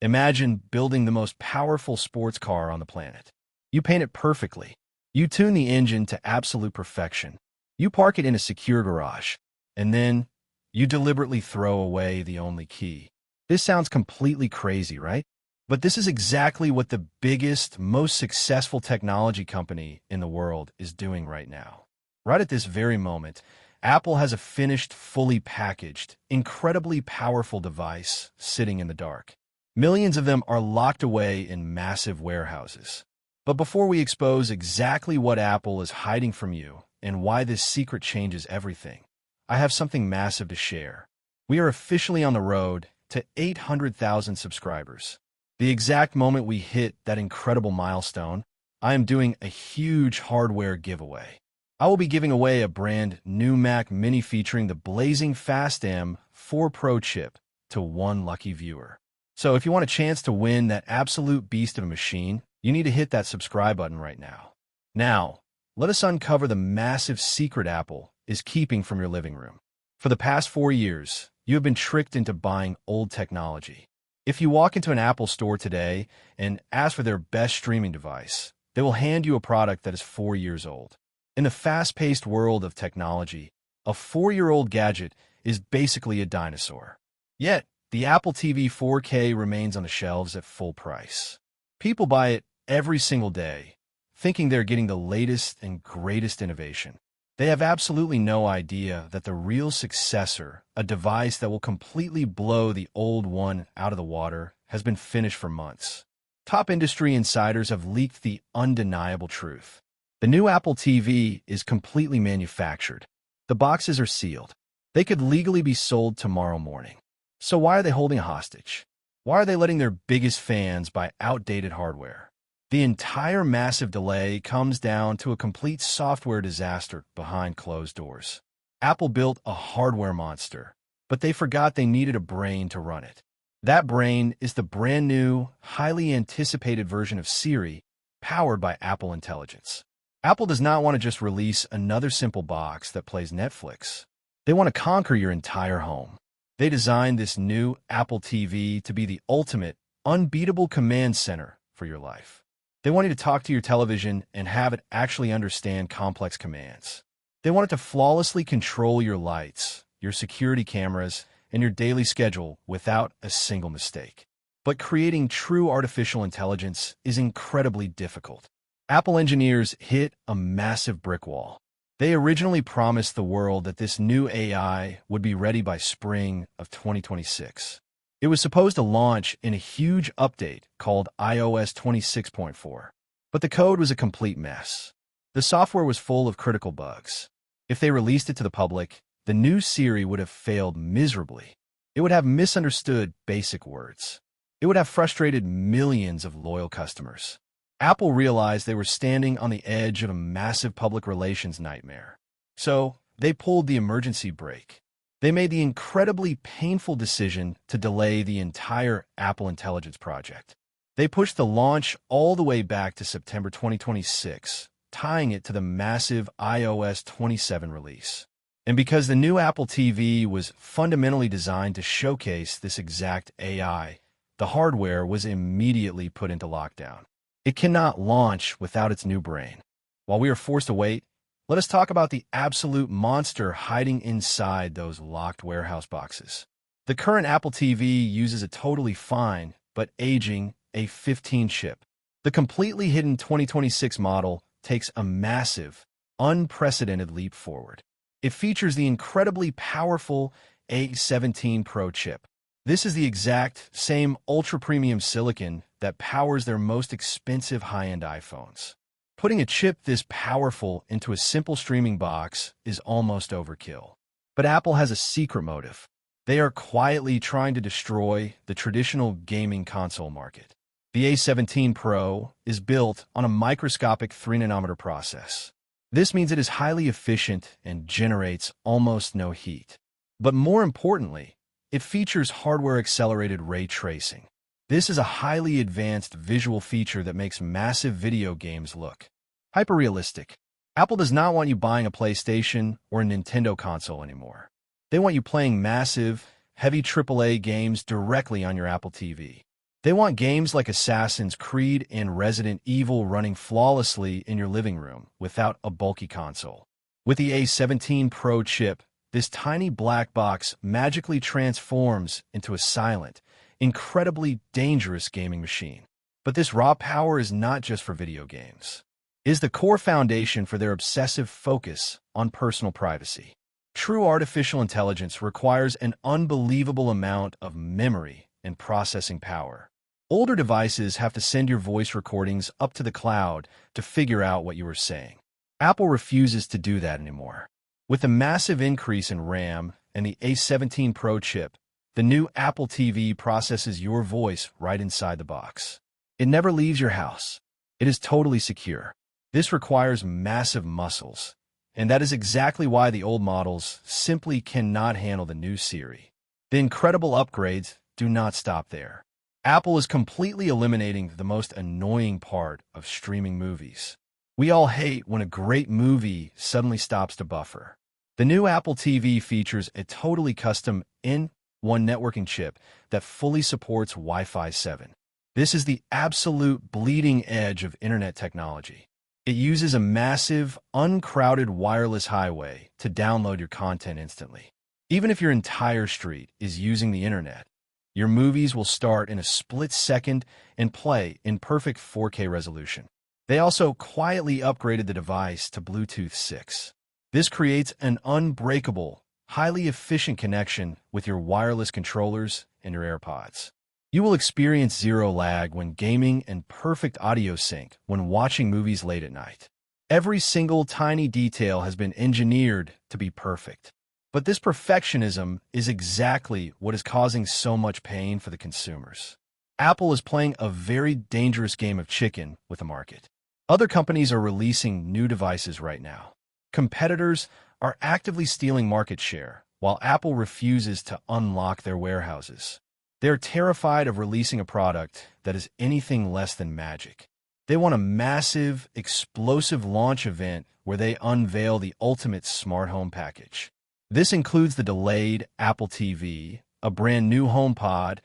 Imagine building the most powerful sports car on the planet. You paint it perfectly. You tune the engine to absolute perfection. You park it in a secure garage. And then you deliberately throw away the only key. This sounds completely crazy, right? But this is exactly what the biggest, most successful technology company in the world is doing right now. Right at this very moment, Apple has a finished, fully packaged, incredibly powerful device sitting in the dark. Millions of them are locked away in massive warehouses. But before we expose exactly what Apple is hiding from you and why this secret changes everything, I have something massive to share. We are officially on the road to 800,000 subscribers. The exact moment we hit that incredible milestone, I am doing a huge hardware giveaway. I will be giving away a brand new Mac Mini featuring the blazing fast A17 Pro chip to one lucky viewer. So if you want a chance to win that absolute beast of a machine, you need to hit that subscribe button right now. Now, let us uncover the massive secret Apple is keeping from your living room. For the past 4 years, you have been tricked into buying old technology. If you walk into an Apple store today and ask for their best streaming device, they will hand you a product that is 4 years old. In the fast-paced world of technology, a 4-year-old gadget is basically a dinosaur. Yet, the Apple TV 4K remains on the shelves at full price. People buy it every single day, thinking they're getting the latest and greatest innovation. They have absolutely no idea that the real successor, a device that will completely blow the old one out of the water, has been finished for months. Top industry insiders have leaked the undeniable truth. The new Apple TV is completely manufactured. The boxes are sealed. They could legally be sold tomorrow morning. So why are they holding a hostage? Why are they letting their biggest fans buy outdated hardware? The entire massive delay comes down to a complete software disaster behind closed doors. Apple built a hardware monster, but they forgot they needed a brain to run it. That brain is the brand new, highly anticipated version of Siri, powered by Apple Intelligence. Apple does not want to just release another simple box that plays Netflix. They want to conquer your entire home. They designed this new Apple TV to be the ultimate, unbeatable command center for your life. They want you to talk to your television and have it actually understand complex commands. They want it to flawlessly control your lights, your security cameras, and your daily schedule without a single mistake. But creating true artificial intelligence is incredibly difficult. Apple engineers hit a massive brick wall. They originally promised the world that this new AI would be ready by spring of 2026. It was supposed to launch in a huge update called iOS 26.4. But the code was a complete mess. The software was full of critical bugs. If they released it to the public, the new Siri would have failed miserably. It would have misunderstood basic words. It would have frustrated millions of loyal customers. Apple realized they were standing on the edge of a massive public relations nightmare. So, they pulled the emergency brake. They made the incredibly painful decision to delay the entire Apple Intelligence project. They pushed the launch all the way back to September 2026, tying it to the massive iOS 27 release. And because the new Apple TV was fundamentally designed to showcase this exact AI, the hardware was immediately put into lockdown. It cannot launch without its new brain. While we are forced to wait, let us talk about the absolute monster hiding inside those locked warehouse boxes. The current Apple TV uses a totally fine, but aging A15 chip. The completely hidden 2026 model takes a massive, unprecedented leap forward. It features the incredibly powerful A17 Pro chip. This is the exact same ultra-premium silicon that powers their most expensive high-end iPhones. Putting a chip this powerful into a simple streaming box is almost overkill. But Apple has a secret motive. They are quietly trying to destroy the traditional gaming console market. The A17 Pro is built on a microscopic 3-nanometer process. This means it is highly efficient and generates almost no heat. But more importantly, it features hardware-accelerated ray tracing. This is a highly advanced visual feature that makes massive video games look hyper-realistic. Apple does not want you buying a PlayStation or a Nintendo console anymore. They want you playing massive, heavy AAA games directly on your Apple TV. They want games like Assassin's Creed and Resident Evil running flawlessly in your living room without a bulky console. With the A17 Pro chip, this tiny black box magically transforms into a silent, incredibly dangerous gaming machine. But this raw power is not just for video games. It is the core foundation for their obsessive focus on personal privacy. True artificial intelligence requires an unbelievable amount of memory and processing power. Older devices have to send your voice recordings up to the cloud to figure out what you were saying. Apple refuses to do that anymore. With the massive increase in RAM and the A17 Pro chip, the new Apple TV processes your voice right inside the box. It never leaves your house. It is totally secure. This requires massive muscles, and that is exactly why the old models simply cannot handle the new Siri. The incredible upgrades do not stop there. Apple is completely eliminating the most annoying part of streaming movies. We all hate when a great movie suddenly stops to buffer. The new Apple TV features a totally custom in-one networking chip that fully supports Wi-Fi 7. This is the absolute bleeding edge of internet technology. It uses a massive, uncrowded wireless highway to download your content instantly. Even if your entire street is using the internet, your movies will start in a split second and play in perfect 4K resolution. They also quietly upgraded the device to Bluetooth 6. This creates an unbreakable, highly efficient connection with your wireless controllers and your AirPods. You will experience zero lag when gaming and perfect audio sync when watching movies late at night. Every single tiny detail has been engineered to be perfect. But this perfectionism is exactly what is causing so much pain for the consumers. Apple is playing a very dangerous game of chicken with the market. Other companies are releasing new devices right now. Competitors are actively stealing market share, while Apple refuses to unlock their warehouses. They're terrified of releasing a product that is anything less than magic. They want a massive, explosive launch event where they unveil the ultimate smart home package. This includes the delayed Apple TV, a brand new HomePod,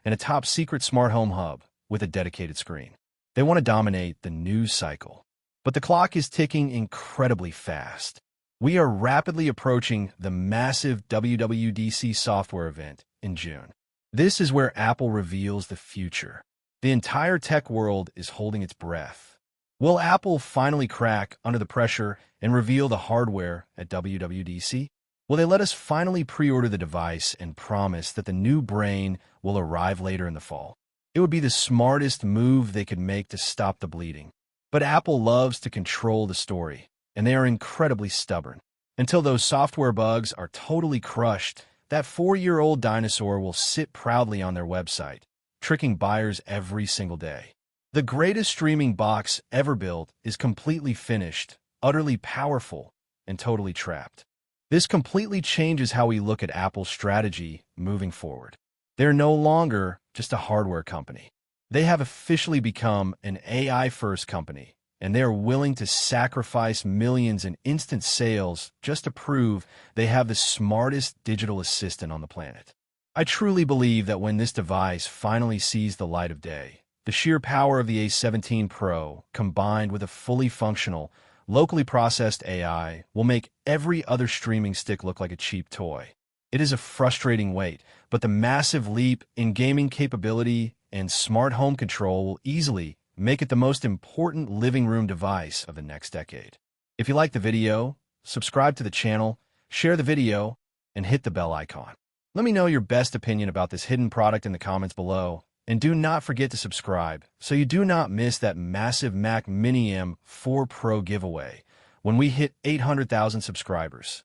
and a top-secret smart home hub with a dedicated screen. They want to dominate the news cycle. But the clock is ticking incredibly fast. We are rapidly approaching the massive WWDC software event in June. This is where Apple reveals the future. The entire tech world is holding its breath. Will Apple finally crack under the pressure and reveal the hardware at WWDC? Will they let us finally pre-order the device and promise that the new brain will arrive later in the fall? It would be the smartest move they could make to stop the bleeding. But Apple loves to control the story, and they are incredibly stubborn. Until those software bugs are totally crushed, that 4-year-old dinosaur will sit proudly on their website, tricking buyers every single day. The greatest streaming box ever built is completely finished, utterly powerful, and totally trapped. This completely changes how we look at Apple's strategy moving forward. They're no longer just a hardware company. They have officially become an AI-first company, and they are willing to sacrifice millions in instant sales just to prove they have the smartest digital assistant on the planet. I truly believe that when this device finally sees the light of day, the sheer power of the A17 Pro, combined with a fully functional, locally processed AI, will make every other streaming stick look like a cheap toy. It is a frustrating wait, but the massive leap in gaming capability and smart home control will easily make it the most important living room device of the next decade. If you like the video, subscribe to the channel, share the video, and hit the bell icon. Let me know your best opinion about this hidden product in the comments below, and do not forget to subscribe so you do not miss that massive Mac Mini M4 Pro giveaway when we hit 800,000 subscribers.